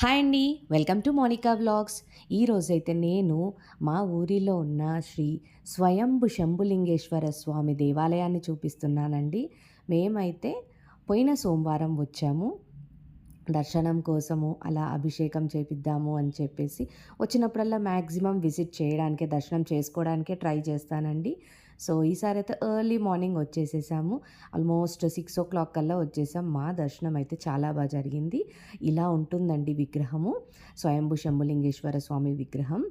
Hi అండి. Welcome to Monika vlogs. ఈరోజైతే నేను మా ఊరిలో ఉన్న శ్రీ స్వయంభు శంభులింగేశ్వర స్వామి దేవాలయాన్ని చూపిస్తున్నానండి. మేమైతే పోయిన సోమవారం వచ్చాము. దర్శనం కోసము అలా అభిషేకం చేపిద్దాము అని చెప్పేసి వచ్చినప్పుడల్లా మ్యాక్సిమం విజిట్ చేయడానికే, దర్శనం చేసుకోవడానికే ట్రై చేస్తానండి. సో, ఈసారైతే ఎర్లీ మార్నింగ్ వచ్చేసేసాము. ఆల్మోస్ట్ 6:00 కల్లా వచ్చేసాం. మా దర్శనం అయితే చాలా జరిగింది. ఇలా ఉంటుందండి విగ్రహము. స్వయంభూ శంభులింగేశ్వర స్వామి విగ్రహం.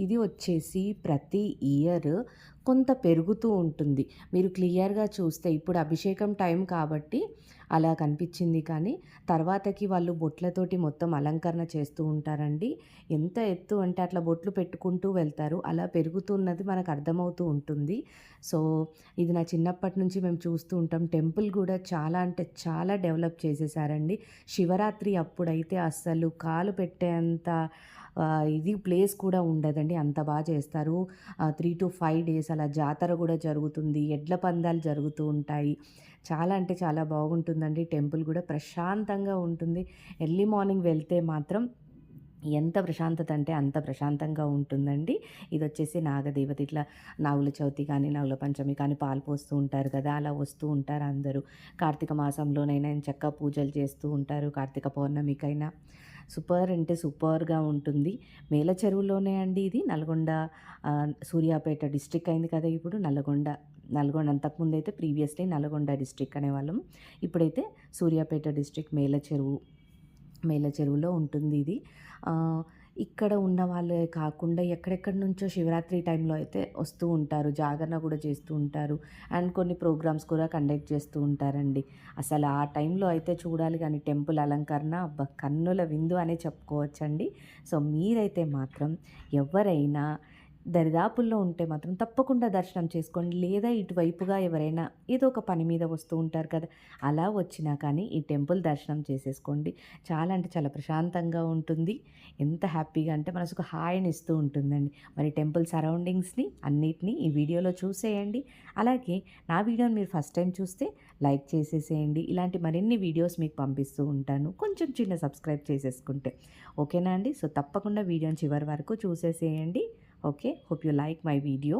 ఇది వచ్చేసి ప్రతి ఇయర్ కొంత పెరుగుతూ ఉంటుంది. మీరు క్లియర్‌గా చూస్తే ఇప్పుడు అభిషేకం టైం కాబట్టి అలా కనిపించింది, కానీ తర్వాతకి వాళ్ళు బొట్లతోటి మొత్తం అలంకరణ చేస్తూ ఉంటారండి. ఎంత ఎత్తు అంటే అట్లా బొట్లు పెట్టుకుంటూ వెళ్తారు. అలా పెరుగుతున్నది మనకు అర్థమవుతూ ఉంటుంది. సో, ఇది నా చిన్నప్పటి నుంచి మేము చూస్తూ ఉంటాం. టెంపుల్ కూడా చాలా అంటే చాలా డెవలప్ చేసేసారండి. శివరాత్రి అప్పుడైతే అస్సలు కాలు పెట్టేంత ఇది ప్లేస్ కూడా ఉండదండి. అంత చేస్తారు. 3-5 డేస్ అలా జాతర కూడా జరుగుతుంది. ఎడ్ల పందాలు జరుగుతూ ఉంటాయి. చాలా అంటే చాలా బాగుంటుందండి. టెంపుల్ కూడా ప్రశాంతంగా ఉంటుంది. ఎర్లీ మార్నింగ్ వెళ్తే మాత్రం ఎంత ప్రశాంతత అంటే అంత ప్రశాంతంగా ఉంటుందండి. ఇదొచ్చేసి నాగదేవత. ఇట్లా నాగుల చవితి కానీ, నాగుల పంచమి కానీ పాలు పోస్తూ ఉంటారు కదా! అలా వస్తూ ఉంటారు అందరూ. కార్తీక మాసంలోనైనా ఎంచక్కా పూజలు చేస్తూ ఉంటారు. కార్తీక పౌర్ణమికైనా సూపర్ అంటే సూపర్‌గా ఉంటుంది. మేల చెరువులోనే అండి ఇది. నల్గొండ సూర్యాపేట డిస్ట్రిక్ట్ అయింది కదా! ఇప్పుడు నల్గొండ అంతకుముందైతే ప్రీవియస్‌లీ నల్గొండ డిస్ట్రిక్ట్ అనేవాళ్ళం. ఇప్పుడైతే సూర్యాపేట డిస్ట్రిక్ట్ మేల చెరువులో ఉంటుంది ఇది. ఇక్కడ ఉన్న వాళ్ళే కాకుండా ఎక్కడెక్కడి నుంచో శివరాత్రి టైంలో అయితే వస్తూ ఉంటారు. జాగరణ కూడా చేస్తూ ఉంటారు. అండ్ కొన్ని ప్రోగ్రామ్స్ కూడా కండక్ట్ చేస్తూ ఉంటారండి. అసలు ఆ టైంలో అయితే చూడాలి కానీ టెంపుల్ అలంకరణ అబ్బా! కన్నుల విందు అనే చెప్పుకోవచ్చండి. సో, మీరైతే మాత్రం ఎవరైనా దరిదాపుల్లో ఉంటే మాత్రం తప్పకుండా దర్శనం చేసుకోండి. లేదా ఇటువైపుగా ఎవరైనా ఏదో ఒక పని మీద వస్తూ ఉంటారు కదా! అలా వచ్చినా కానీ ఈ టెంపుల్ దర్శనం చేసేసుకోండి. చాలా అంటే చాలా ప్రశాంతంగా ఉంటుంది. ఎంత హ్యాపీగా అంటే మనసుకు హాయినిస్తూ ఉంటుందండి. మరి టెంపుల్ సరౌండింగ్స్‌ని అన్నిటిని ఈ వీడియోలో చూసేయండి. అలాగే నా వీడియోని మీరు ఫస్ట్ టైం చూస్తే లైక్ చేసేసేయండి. ఇలాంటి మరిన్ని వీడియోస్ మీకు పంపిస్తూ ఉంటాను. కొంచెం చిన్న సబ్స్క్రైబ్ చేసేసుకుంటే. ఓకేనా అండి? సో, తప్పకుండా వీడియోని చివరి వరకు చూసేసేయండి. Okay, hope you like my video.